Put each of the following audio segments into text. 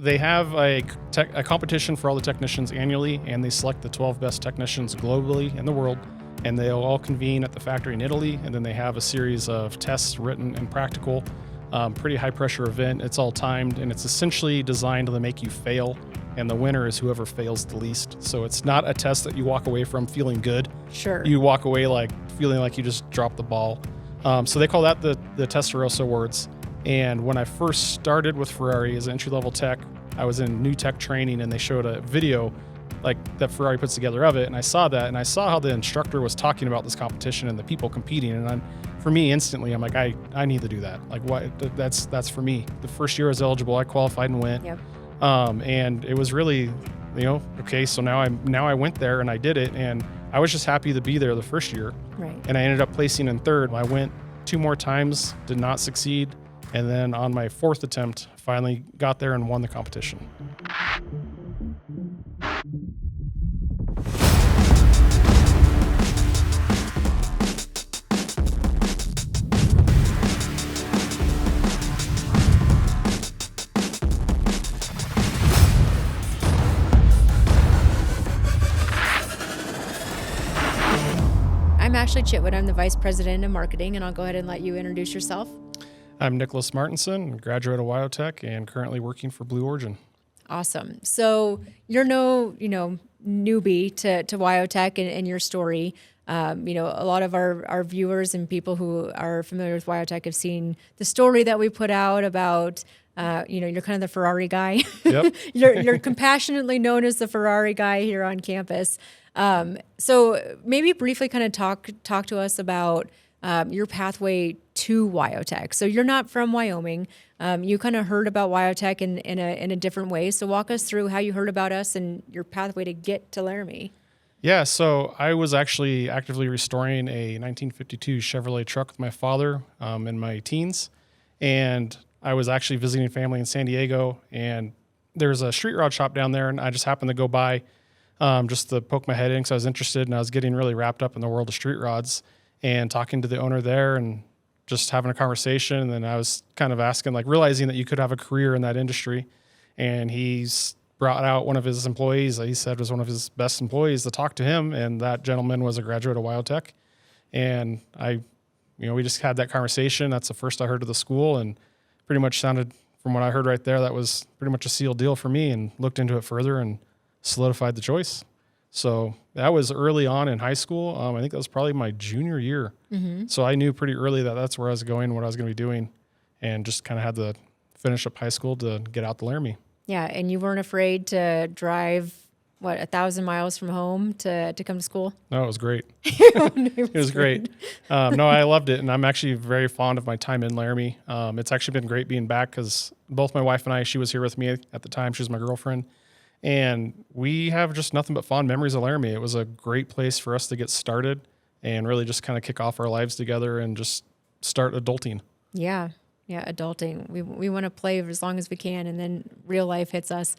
they have a competition for all the technicians annually, and they select the 12 best technicians globally in the world, and they'll all convene at the factory in Italy, and then they have a series of tests, written and practical, pretty high-pressure event. It's all timed, and it's essentially designed to make you fail, and the winner is whoever fails the least. So it's not a test that you walk away from feeling good. Sure. You walk away feeling like you just dropped the ball. So they call that the Testarossa Awards. And when I first started with Ferrari as an entry-level tech, I was in new tech training, and they showed a video that Ferrari puts together of it. And I saw that, and I saw how the instructor was talking about this competition and the people competing. And for me, instantly, I'm like, I need to do that. That's for me. The first year I was eligible, I qualified and went. Yep. And it was really, okay, so now I went there and I did it, and I was just happy to be there the first year. Right. And I ended up placing in third. I went 2 more times, did not succeed. And then on my 4th attempt, finally got there and won the competition. I'm Ashley Chitwood. I'm the Vice President of Marketing, and I'll go ahead and let you introduce yourself. I'm Nicolas Martinson, graduate of wyotech, and currently working for Blue Origin. Awesome. So you're no, newbie to wyotech and your story. A lot of our viewers and people who are familiar with wyotech have seen the story that we put out about, you're kind of the Ferrari guy. Yep. You're compassionately known as the Ferrari guy here on campus. So maybe briefly kind of talk to us about your pathway to wyotech. So you're not from Wyoming. You kind of heard about wyotech in a different way. So walk us through how you heard about us and your pathway to get to Laramie. Yeah, so I was actually actively restoring a 1952 Chevrolet truck with my father in my teens, and I was actually visiting family in San Diego, and there's a street rod shop down there, and I just happened to go by just to poke my head in because I was interested, and I was getting really wrapped up in the world of street rods and talking to the owner there and just having a conversation. And then I was kind of asking, realizing that you could have a career in that industry. And he's brought out one of his employees that he said was one of his best employees to talk to him. And that gentleman was a graduate of wyotech. And we just had that conversation. That's the first I heard of the school, and pretty much sounded, from what I heard right there, that was pretty much a sealed deal for me, and looked into it further and solidified the choice. So that was early on in high school. I think that was probably my junior year. Mm-hmm. So I knew pretty early that that's where I was going, what I was going to be doing, and just kind of had to finish up high school to get out to Laramie. Yeah, and you weren't afraid to drive, 1,000 miles from home to come to school? No, it was great. It was great. No, I loved it, and I'm actually very fond of my time in Laramie. It's actually been great being back because both my wife and I, she was here with me at the time. She was my girlfriend. And we have just nothing but fond memories of Laramie. It was a great place for us to get started and really just kind of kick off our lives together and just start adulting. Yeah, adulting. We want to play as long as we can, and then real life hits us.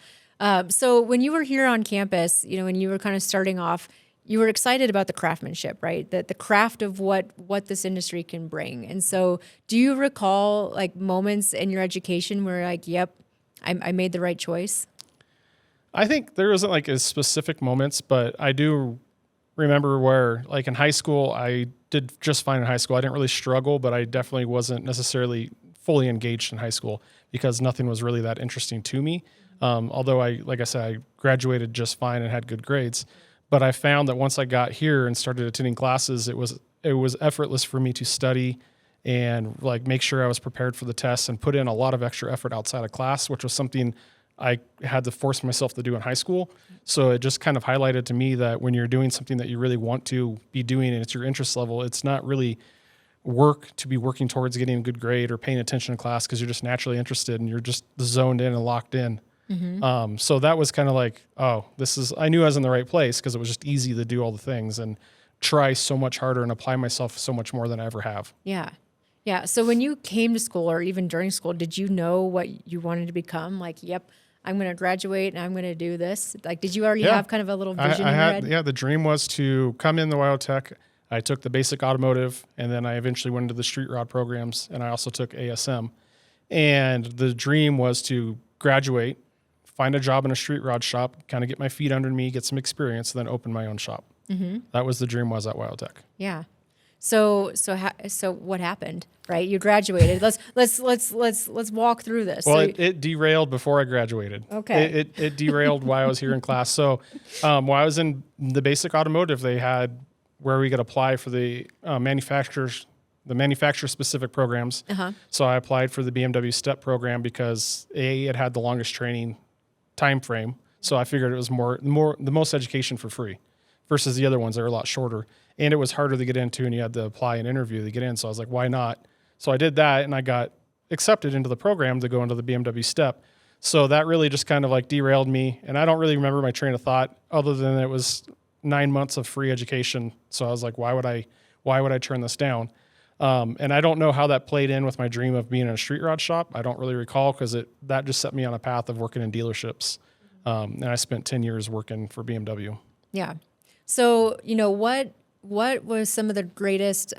So when you were here on campus, when you were kind of starting off, you were excited about the craftsmanship, right? The craft of what this industry can bring. And so do you recall moments in your education where yep, I made the right choice? I think there isn't a specific moments, but I do remember where in high school, I did just fine in high school. I didn't really struggle, but I definitely wasn't necessarily fully engaged in high school because nothing was really that interesting to me. Although I graduated just fine and had good grades, but I found that once I got here and started attending classes, it was effortless for me to study and make sure I was prepared for the tests and put in a lot of extra effort outside of class, which was something I had to force myself to do in high school. So it just kind of highlighted to me that when you're doing something that you really want to be doing and it's your interest level, it's not really work to be working towards getting a good grade or paying attention in class because you're just naturally interested and you're just zoned in and locked in. Mm-hmm. So that was kind of I knew I was in the right place because it was just easy to do all the things and try so much harder and apply myself so much more than I ever have. Yeah. Yeah. So when you came to school or even during school, did you know what you wanted to become? Yep, I'm going to graduate and I'm going to do this. Did you already have kind of a little vision in your head? Yeah, the dream was to come in the wyotech. I took the basic automotive, and then I eventually went into the street rod programs, and I also took ASM. And the dream was to graduate, find a job in a street rod shop, kind of get my feet under me, get some experience, and then open my own shop. That was the dream was at wyotech. Yeah. So what happened? Right, you graduated. Let's walk through this. Well, So it derailed before I graduated. Okay. It derailed while I was here in class. So while I was in the basic automotive, they had where we could apply for the manufacturer specific programs. So I applied for the BMW STEP program because it had the longest training time frame. So I figured it was the most education for free versus the other ones that are a lot shorter. And it was harder to get into, and you had to apply and interview to get in. So I was like, why not? So I did that, and I got accepted into the program to go into the BMW STEP. So that really just kind of like derailed me. And I don't really remember my train of thought other than it was 9 months of free education. So I was like, why would I turn this down? And I don't know how that played in with my dream of being in a street rod shop. I don't really recall because that just set me on a path of working in dealerships. And I spent 10 years working for BMW. yeah. So what was some of the greatest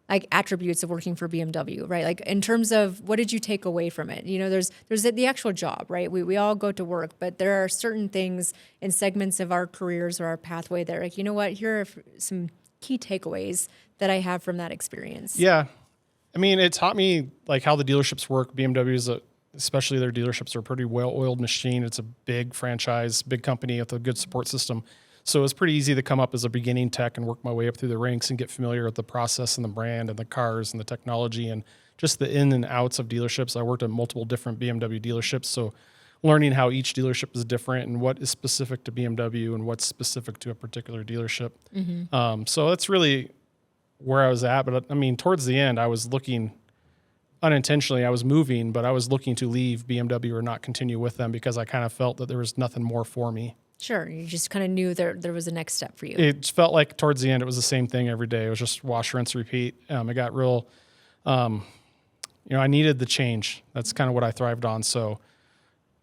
attributes of working for BMW, right? Like in terms of what did you take away from it? There's the actual job, right? We all go to work, but there are certain things in segments of our careers or our pathway that are like, you know what, here are some key takeaways that I have from that experience. Yeah. I mean, it taught me like how the dealerships work. BMW especially their dealerships are a pretty well-oiled machine. It's a big franchise, big company with a good support system. So it was pretty easy to come up as a beginning tech and work my way up through the ranks and get familiar with the process and the brand and the cars and the technology and just the in and outs of dealerships. I worked at multiple different BMW dealerships, so learning how each dealership is different and what is specific to BMW and what's specific to a particular dealership. So that's really where I was at. But I mean, towards the end, I was looking unintentionally. I was moving, but I was looking to leave BMW or not continue with them because I kind of felt that there was nothing more for me. Sure. You just kind of knew there was a next step for you. It felt like towards the end, it was the same thing every day. It was just wash, rinse, repeat. It got real, I needed the change. That's kind of what I thrived on. So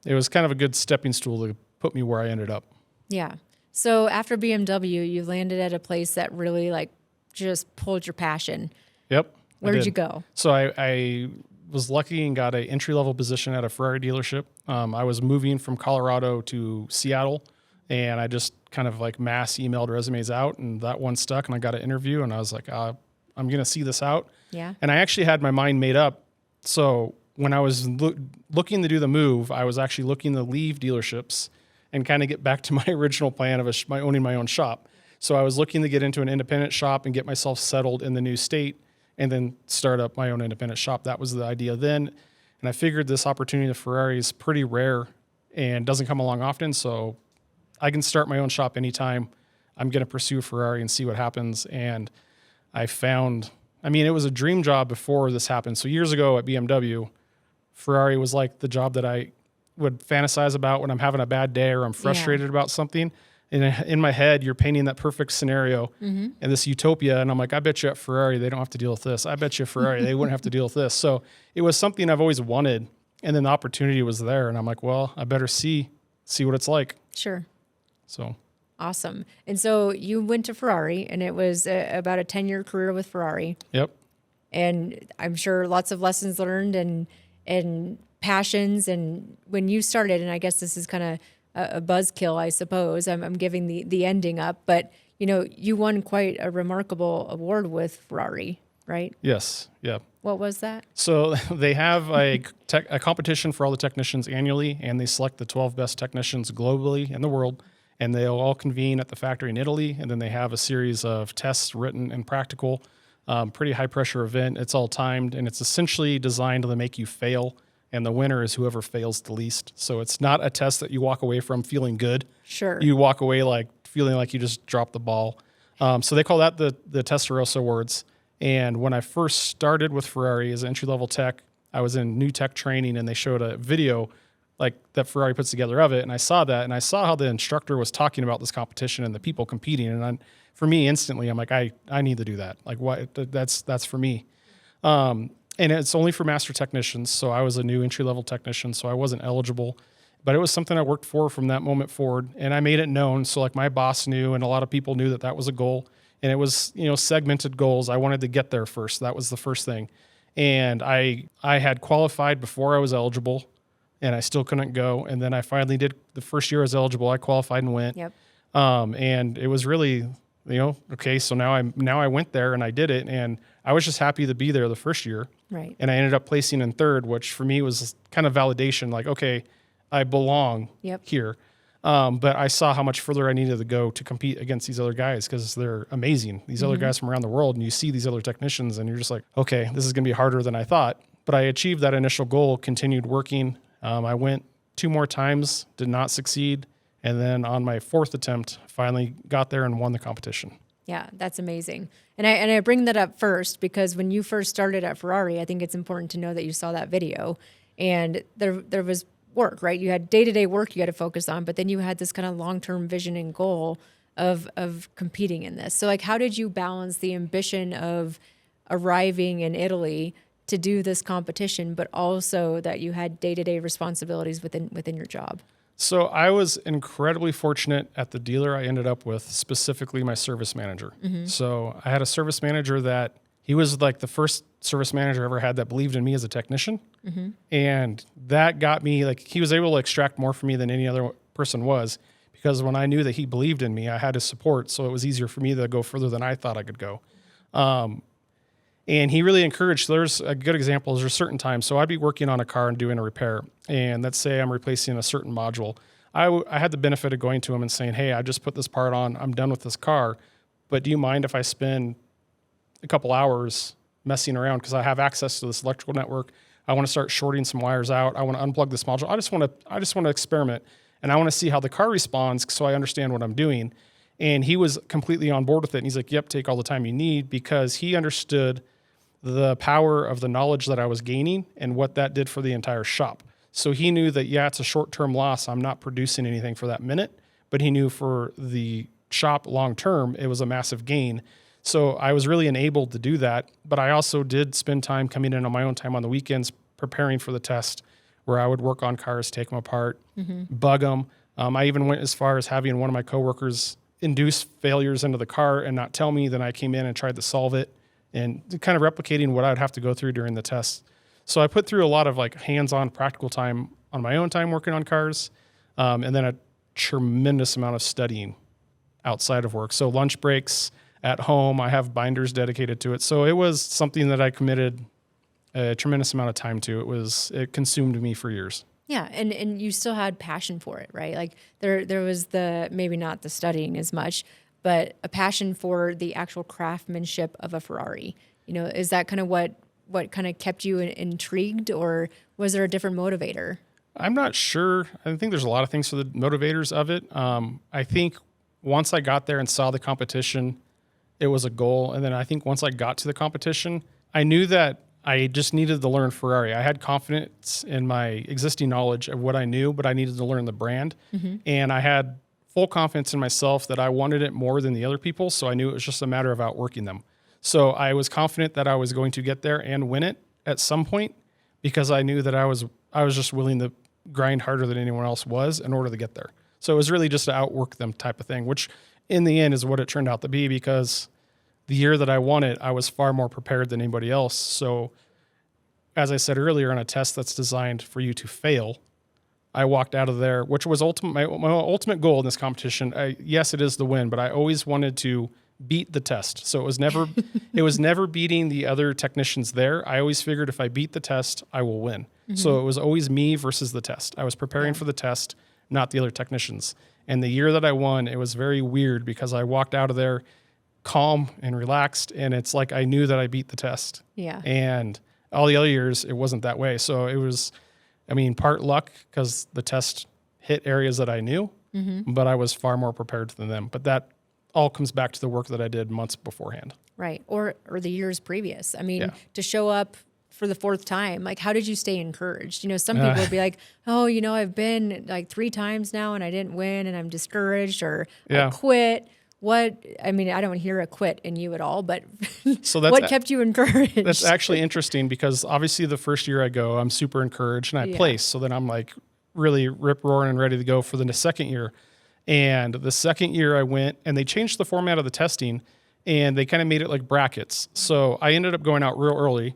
it was kind of a good stepping stool to put me where I ended up. Yeah. So after BMW, you landed at a place that really just pulled your passion. Yep. Where did you go? So I was lucky and got an entry-level position at a Ferrari dealership. I was moving from Colorado to Seattle, and I just kind of mass emailed resumes out, and that one stuck, and I got an interview, and I was like, I'm going to see this out. Yeah. And I actually had my mind made up. So when I was looking to do the move, I was actually looking to leave dealerships and kind of get back to my original plan of owning my own shop. So I was looking to get into an independent shop and get myself settled in the new state and then start up my own independent shop. That was the idea then. And I figured this opportunity of Ferrari is pretty rare and doesn't come along often. So I can start my own shop anytime. I'm going to pursue Ferrari and see what happens. And I found, it was a dream job before this happened. So years ago at BMW, Ferrari was like the job that I would fantasize about when I'm having a bad day or I'm frustrated about something. And in my head, you're painting that perfect scenario and this utopia. And I'm like, I bet you at Ferrari, they don't have to deal with this. I bet you at Ferrari, they wouldn't have to deal with this. So it was something I've always wanted. And then the opportunity was there. And I'm like, well, I better see what it's like. Sure. So awesome. And so you went to Ferrari, and it was about a 10-year career with Ferrari. Yep. And I'm sure lots of lessons learned and passions. And when you started, and I guess this is kind of a buzzkill, I suppose. I'm giving the ending up, but you won quite a remarkable award with Ferrari, right? Yes. Yeah. What was that? So they have a competition for all the technicians annually, and they select the 12 best technicians globally in the world, and they'll all convene at the factory in Italy, and then they have a series of tests, written and practical, pretty high pressure event. It's all timed, and it's essentially designed to make you fail. And the winner is whoever fails the least. So it's not a test that you walk away from feeling good. Sure. You walk away feeling like you just dropped the ball. So they call that the Testarossa Awards. And when I first started with Ferrari as an entry-level tech, I was in new tech training, and they showed a video that Ferrari puts together of it. And I saw that, and I saw how the instructor was talking about this competition and the people competing. And for me, instantly, I'm like, I need to do that. That's for me. And it's only for master technicians, so I was a new entry-level technician, so I wasn't eligible. But it was something I worked for from that moment forward, and I made it known. So my boss knew, and a lot of people knew that was a goal. And it was segmented goals. I wanted to get there first. That was the first thing. And I had qualified before I was eligible, and I still couldn't go. And then I finally did. The first year I was eligible, I qualified and went. Yep. And it was really, okay, so now I went there and I did it, and I was just happy to be there the first year. Right. And I ended up placing in third, which for me was kind of validation, like, okay, I belong here. But I saw how much further I needed to go to compete against these other guys, because they're amazing. These other guys from around the world, and you see these other technicians and you're just like, okay, this is going to be harder than I thought. But I achieved that initial goal, continued working. I went 2 more times, did not succeed. And then on my 4th attempt, finally got there and won the competition. Yeah, that's amazing. And I bring that up first because when you first started at Ferrari, I think it's important to know that you saw that video, and there was work, right? You had day-to-day work you had to focus on, but then you had this kind of long-term vision and goal of competing in this. So like, how did you balance the ambition of arriving in Italy to do this competition, but also that you had day-to-day responsibilities within your job? So I was incredibly fortunate at the dealer I ended up with, specifically my service manager. So I had a service manager that he was like the first service manager I ever had that believed in me as a technician. And that got me, like, he was able to extract more from me than any other person was, because when I knew that he believed in me, I had his support. So it was easier for me to go further than I thought I could go. And he really encouraged. There's a good example. There's certain times. So I'd be working on a car and doing a repair, and let's say I'm replacing a certain module. I had the benefit of going to him and saying, hey, I just put this part on. I'm done with this car, but do you mind if I spend a couple hours messing around, because I have access to this electrical network? I want to start shorting some wires out. I want to unplug this module. I just want to experiment, and I want to see how the car responds, so I understand what I'm doing. And he was completely on board with it. And he's like, yep, take all the time you need, because he understood the power of the knowledge that I was gaining and what that did for the entire shop. So he knew that, yeah, it's a short-term loss. I'm not producing anything for that minute, but he knew for the shop long-term, it was a massive gain. So I was really enabled to do that. But I also did spend time coming in on my own time on the weekends, preparing for the test, where I would work on cars, take them apart, bug them. I even went as far as having one of my coworkers induce failures into the car and not tell me. Then I came in and tried to solve it, and kind of replicating what I'd have to go through during the test. So I put through a lot of like hands-on practical time on my own time working on cars, and then a tremendous amount of studying outside of work. So lunch breaks at home, I have binders dedicated to it. So it was something that I committed a tremendous amount of time to. It consumed me for years. Yeah, and you still had passion for it, right? Like there was maybe not the studying as much, but a passion for the actual craftsmanship of a Ferrari. Is that kind of what kind of kept you intrigued, or was there a different motivator? I'm not sure. I think there's a lot of things for the motivators of it. I think once I got there and saw the competition, it was a goal. And then I think once I got to the competition, I knew that I just needed to learn Ferrari. I had confidence in my existing knowledge of what I knew, but I needed to learn the brand. And I had full confidence in myself that I wanted it more than the other people. So I knew it was just a matter of outworking them. So I was confident that I was going to get there and win it at some point, because I knew that I was just willing to grind harder than anyone else was in order to get there. So it was really just to outwork them type of thing, which in the end is what it turned out to be, because the year that I won it, I was far more prepared than anybody else. So as I said earlier, on a test that's designed for you to fail, I walked out of there, which was my ultimate goal in this competition. Yes, it is the win, but I always wanted to beat the test. So it was never beating the other technicians there. I always figured if I beat the test, I will win. So it was always me versus the test. I was preparing for the test, not the other technicians. And the year that I won, it was very weird, because I walked out of there calm and relaxed, and it's like I knew that I beat the test. Yeah. And all the other years, it wasn't that way. So it was, part luck, because the test hit areas that I knew, but I was far more prepared than them. But that all comes back to the work that I did months beforehand. Right. Or the years previous. To show up for the 4th time, like, how did you stay encouraged? Some people would be like, oh, I've been like 3 times now and I didn't win and I'm discouraged, or I quit. I don't hear a quit in you at all, but so what kept you encouraged? That's actually interesting, because obviously the first year I go, I'm super encouraged and I place. So then I'm like really rip roaring and ready to go for the second year. And the second year I went, and they changed the format of the testing, and they kind of made it like brackets. So I ended up going out real early,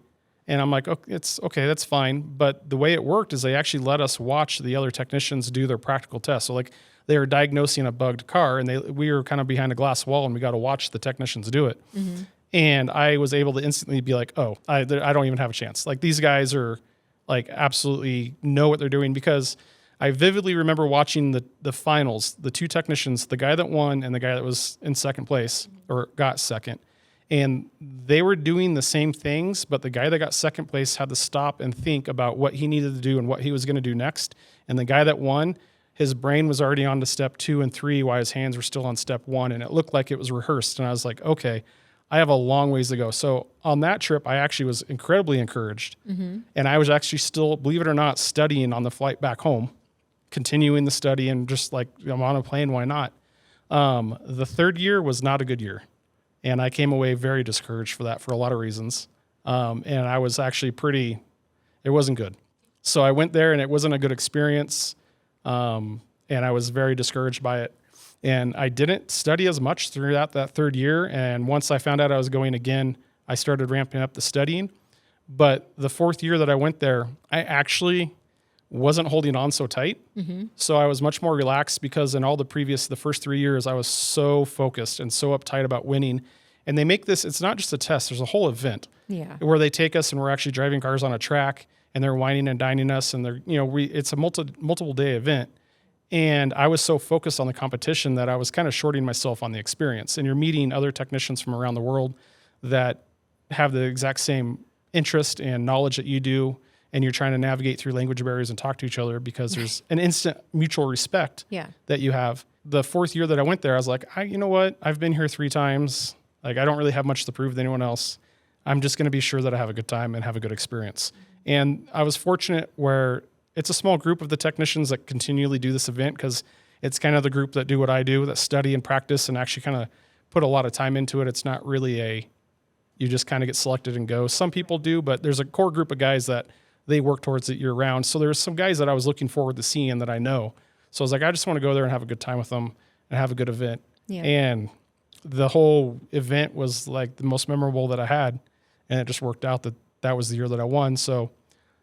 And I'm like, okay, it's okay, that's fine. But the way it worked is they actually let us watch the other technicians do their practical tests. So like they were diagnosing a bugged car, and we were kind of behind a glass wall, and we got to watch the technicians do it. And I was able to instantly be like, oh, I don't even have a chance. Like these guys are like absolutely know what they're doing, because I vividly remember watching the finals, the two technicians, the guy that won and the guy that was in second place or got second. And they were doing the same things, but the guy that got second place had to stop and think about what he needed to do and what he was going to do next. And the guy that won, his brain was already on to step 2 and 3 while his hands were still on step 1. And it looked like it was rehearsed. And I was like, okay, I have a long ways to go. So on that trip, I actually was incredibly encouraged. And I was actually still, believe it or not, studying on the flight back home, continuing the study, and just like, I'm on a plane, why not? The third year was not a good year. And I came away very discouraged for that for a lot of reasons. And I was actually it wasn't good. So I went there and it wasn't a good experience. And I was very discouraged by it. And I didn't study as much throughout that third year. And once I found out I was going again, I started ramping up the studying. But the fourth year that I went there, I actually wasn't holding on so tight. So I was much more relaxed, because in all the first 3 years, I was so focused and so uptight about winning. And they make this, it's not just a test, there's a whole event where they take us and we're actually driving cars on a track, and they're wining and dining us. And they're, it's a multiple day event. And I was so focused on the competition that I was kind of shorting myself on the experience. And you're meeting other technicians from around the world that have the exact same interest and knowledge that you do. And you're trying to navigate through language barriers and talk to each other, because there's an instant mutual respect that you have. The fourth year that I went there, I was like, you know what? I've been here 3 times. Like, I don't really have much to prove to anyone else. I'm just going to be sure that I have a good time and have a good experience. And I was fortunate where it's a small group of the technicians that continually do this event, because it's kind of the group that do what I do, that study and practice and actually kind of put a lot of time into it. It's not really you just kind of get selected and go. Some people do, but there's a core group of guys that they work towards it year round. So there's some guys that I was looking forward to seeing that I know. So I was like, I just want to go there and have a good time with them and have a good event. And the whole event was like the most memorable that I had. And it just worked out that was the year that I won. So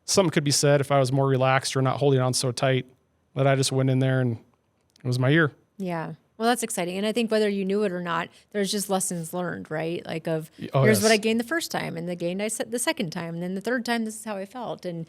something could be said if I was more relaxed or not holding on so tight, that I just went in there and it was my year. Yeah. Well, that's exciting. And I think whether you knew it or not, there's just lessons learned, right? Like here's what I gained the first time, and the gain I set the second time, and then the third time, this is how I felt. And,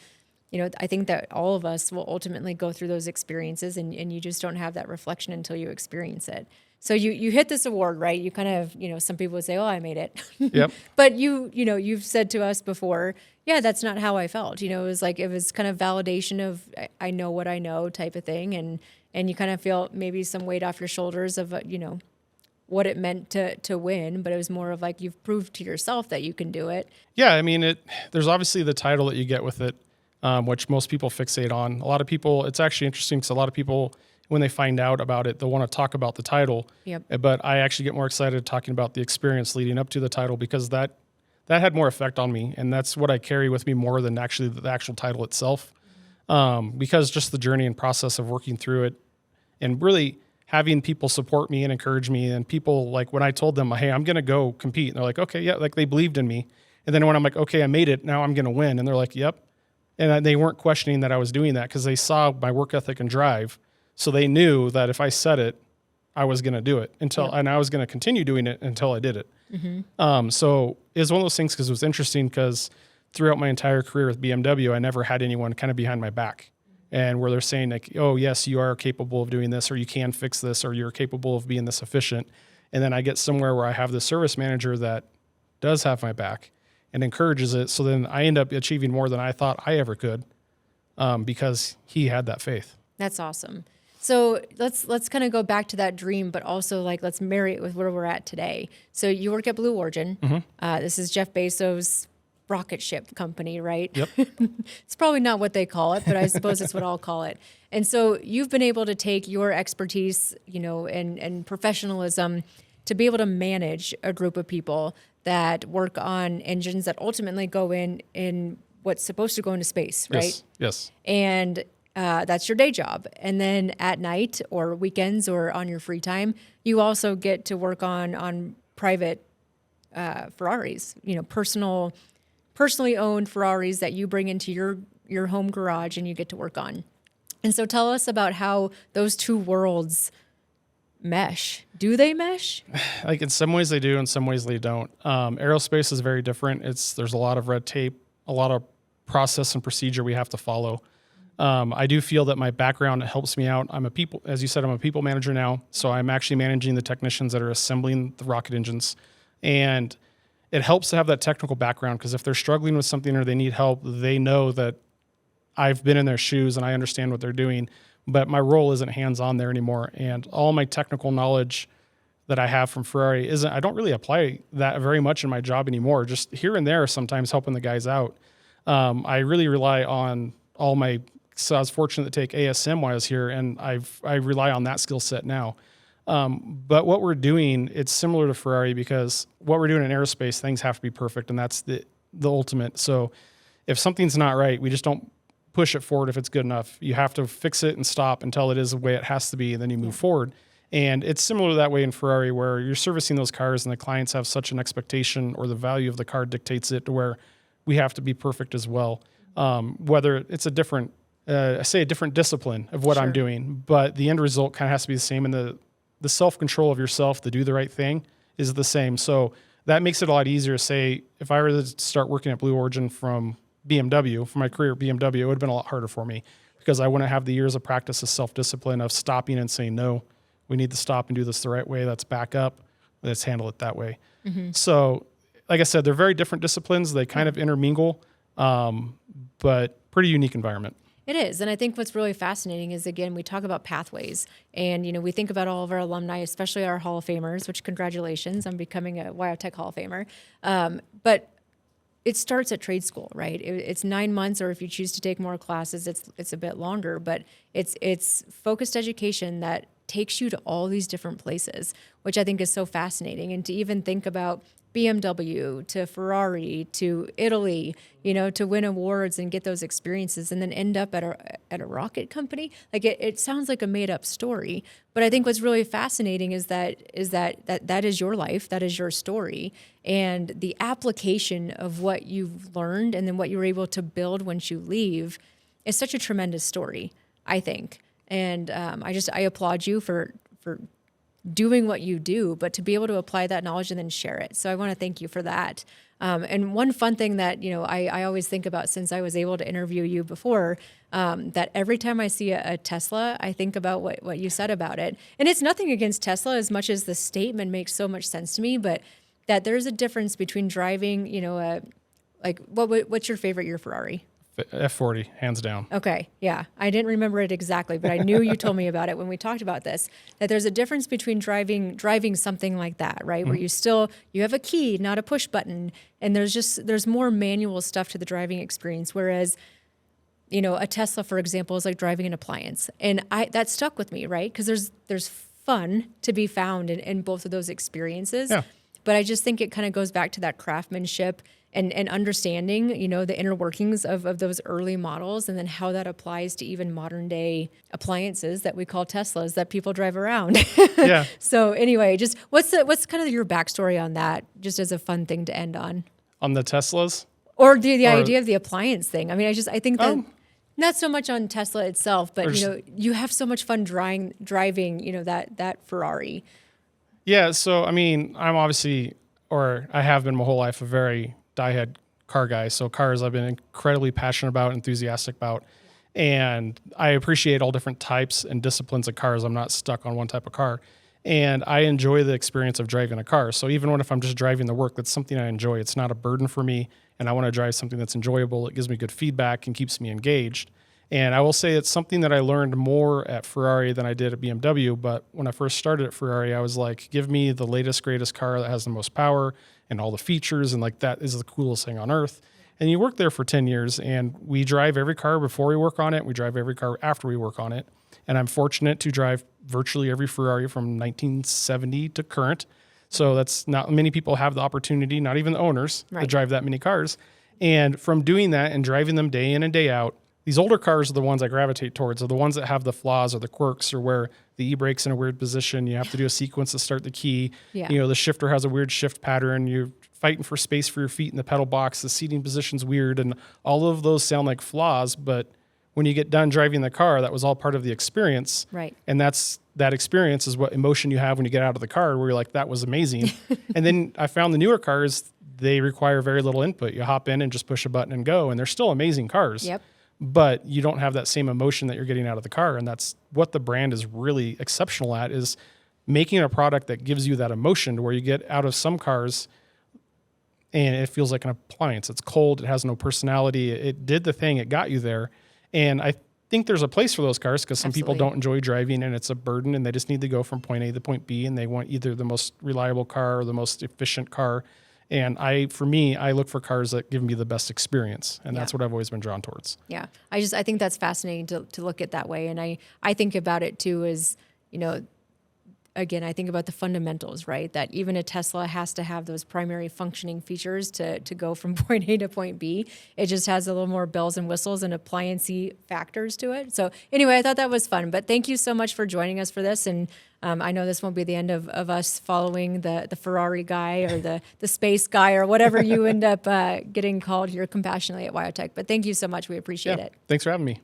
I think that all of us will ultimately go through those experiences, and you just don't have that reflection until you experience it. So you hit this award, right? You kind of, some people would say, oh, I made it. Yep. But you've said to us before, yeah, that's not how I felt. It was like, it was kind of validation of, I know what I know type of thing. And you kind of feel maybe some weight off your shoulders of, what it meant to win, but it was more of like, you've proved to yourself that you can do it. Yeah. I mean, there's obviously the title that you get with it, which most people fixate on. A lot of people, it's actually interesting because a lot of people, when they find out about it, they'll want to talk about the title. Yep. But I actually get more excited talking about the experience leading up to the title, because that had more effect on me. And that's what I carry with me more than actually the actual title itself. Because just the journey and process of working through it, and really having people support me and encourage me, and people, like when I told them, hey, I'm going to go compete, and they're like, okay, yeah, like they believed in me. And then when I'm like, okay, I made it, now I'm going to win. And they're like, yep. And they weren't questioning that I was doing that, because they saw my work ethic and drive. So they knew that if I said it, I was going to do it and I was going to continue doing it until I did it. So it was one of those things, because it was interesting, because throughout my entire career with BMW, I never had anyone kind of behind my back, and where they're saying like, oh yes, you are capable of doing this, or you can fix this, or you're capable of being this efficient. And then I get somewhere where I have the service manager that does have my back and encourages it. So then I end up achieving more than I thought I ever could, because he had that faith. That's awesome. So let's kind of go back to that dream, but also like let's marry it with where we're at today. So you work at Blue Origin. This is Jeff Bezos' rocket ship company, right? Yep. It's probably not what they call it, but I suppose it's what I'll call it. And so you've been able to take your expertise, and professionalism to be able to manage a group of people that work on engines that ultimately go in what's supposed to go into space, right? Yes. And that's your day job. And then at night or weekends or on your free time, you also get to work on private Ferraris, personal personally owned Ferraris that you bring into your home garage and you get to work on. And so tell us about how those two worlds mesh. Do they mesh? Like in some ways they do, in some ways they don't. Aerospace is very different. There's a lot of red tape, a lot of process and procedure we have to follow. I do feel that my background helps me out. As you said, I'm a people manager now. So I'm actually managing the technicians that are assembling the rocket engines. And it helps to have that technical background, because if they're struggling with something or they need help, they know that I've been in their shoes and I understand what they're doing, but my role isn't hands-on there anymore. And all my technical knowledge that I have from Ferrari I don't really apply that very much in my job anymore. Just here and there, sometimes helping the guys out. I really rely on so I was fortunate to take ASM while I was here, and I rely on that skill set now. But what we're doing, it's similar to Ferrari, because what we're doing in aerospace, things have to be perfect, and that's the ultimate. So if something's not right, we just don't push it forward if it's good enough. You have to fix it and stop until it is the way it has to be, and then you move forward. And it's similar that way in Ferrari, where you're servicing those cars and the clients have such an expectation, or the value of the car dictates it, to where we have to be perfect as well. Whether it's a different discipline of what I'm doing, but the end result kind of has to be the same. And the self-control of yourself to do the right thing is the same. So that makes it a lot easier to say, if I were to start working at Blue Origin from BMW, for my career at BMW, it would have been a lot harder for me, because I wouldn't have the years of practice of self-discipline of stopping and saying, no, we need to stop and do this the right way. Let's back up. Let's handle it that way. Mm-hmm. So like I said, they're very different disciplines. They kind of intermingle, but pretty unique environment. It is. And I think what's really fascinating is, again, we talk about pathways, and, we think about all of our alumni, especially our Hall of Famers, which congratulations on becoming a wyotech Hall of Famer. But it starts at trade school, right? It's 9 months, or if you choose to take more classes, it's a bit longer, but it's focused education that takes you to all these different places, which I think is so fascinating. And to even think about BMW to Ferrari to Italy, to win awards and get those experiences, and then end up at a rocket company. Like it sounds like a made up story, but I think what's really fascinating is that is your life, that is your story, and the application of what you've learned and then what you're able to build once you leave is such a tremendous story, I think. And I applaud you for doing what you do, but to be able to apply that knowledge and then share it. So I want to thank you for that. And one fun thing that, I always think about, since I was able to interview you before, that every time I see a Tesla, I think about what you said about it. And it's nothing against Tesla as much as the statement makes so much sense to me, but that there's a difference between driving, what's your favorite year Ferrari? F40, hands down. Okay, yeah. I didn't remember it exactly, but I knew you told me about it when we talked about this, that there's a difference between driving something like that, right? Mm-hmm. Where you have a key, not a push button, and there's more manual stuff to the driving experience, whereas, a Tesla, for example, is like driving an appliance. And that stuck with me, right? Because there's fun to be found in both of those experiences. Yeah. But I just think it kind of goes back to that craftsmanship and understanding, the inner workings of those early models, and then how that applies to even modern day appliances that we call Teslas that people drive around. Yeah. So anyway, just what's kind of your backstory on that, just as a fun thing to end on? On the Teslas? Or the idea of the appliance thing. I mean, I think that not so much on Tesla itself, but you have so much fun driving, that Ferrari. Yeah. So, I mean, I'm obviously, or I have been my whole life, a very diehard car guy. So cars I've been incredibly passionate about, enthusiastic about, and I appreciate all different types and disciplines of cars. I'm not stuck on one type of car, and I enjoy the experience of driving a car. So even if I'm just driving to work, that's something I enjoy. It's not a burden for me, and I want to drive something that's enjoyable. It gives me good feedback and keeps me engaged. And I will say it's something that I learned more at Ferrari than I did at BMW. But when I first started at Ferrari, I was like, give me the latest, greatest car that has the most power and all the features. And like, that is the coolest thing on earth. And you work there for 10 years, and we drive every car before we work on it. We drive every car after we work on it. And I'm fortunate to drive virtually every Ferrari from 1970 to current. So that's not many people have the opportunity, not even the owners, to drive that many cars. And from doing that and driving them day in and day out, these older cars are the ones I gravitate towards, are the ones that have the flaws or the quirks, or where the e-brake's in a weird position. You have to do a sequence to start the key. Yeah. You know, the shifter has a weird shift pattern. You're fighting for space for your feet in the pedal box. The seating position's weird. And all of those sound like flaws, but when you get done driving the car, that was all part of the experience. Right. And that experience is what emotion you have when you get out of the car, where you're like, that was amazing. And then I found the newer cars, they require very little input. You hop in and just push a button and go, and they're still amazing cars. Yep. But you don't have that same emotion that you're getting out of the car. And that's what the brand is really exceptional at, is making a product that gives you that emotion, to where you get out of some cars and it feels like an appliance. It's cold. It has no personality. It did the thing. It got you there. And I think there's a place for those cars, because some people don't enjoy driving and it's a burden, and they just need to go from point A to point B, and they want either the most reliable car or the most efficient car. And for me, I look for cars that give me the best experience. And that's what I've always been drawn towards. Yeah. I think that's fascinating to look at that way. And I think about it too as, you know, again, I think about the fundamentals, right? That even a Tesla has to have those primary functioning features to go from point A to point B. It just has a little more bells and whistles and appliance-y factors to it. So anyway, I thought that was fun. But thank you so much for joining us for this. And I know this won't be the end of us following the Ferrari guy or the space guy or whatever you end up getting called here compassionately at wyotech. But thank you so much. We appreciate it. Thanks for having me.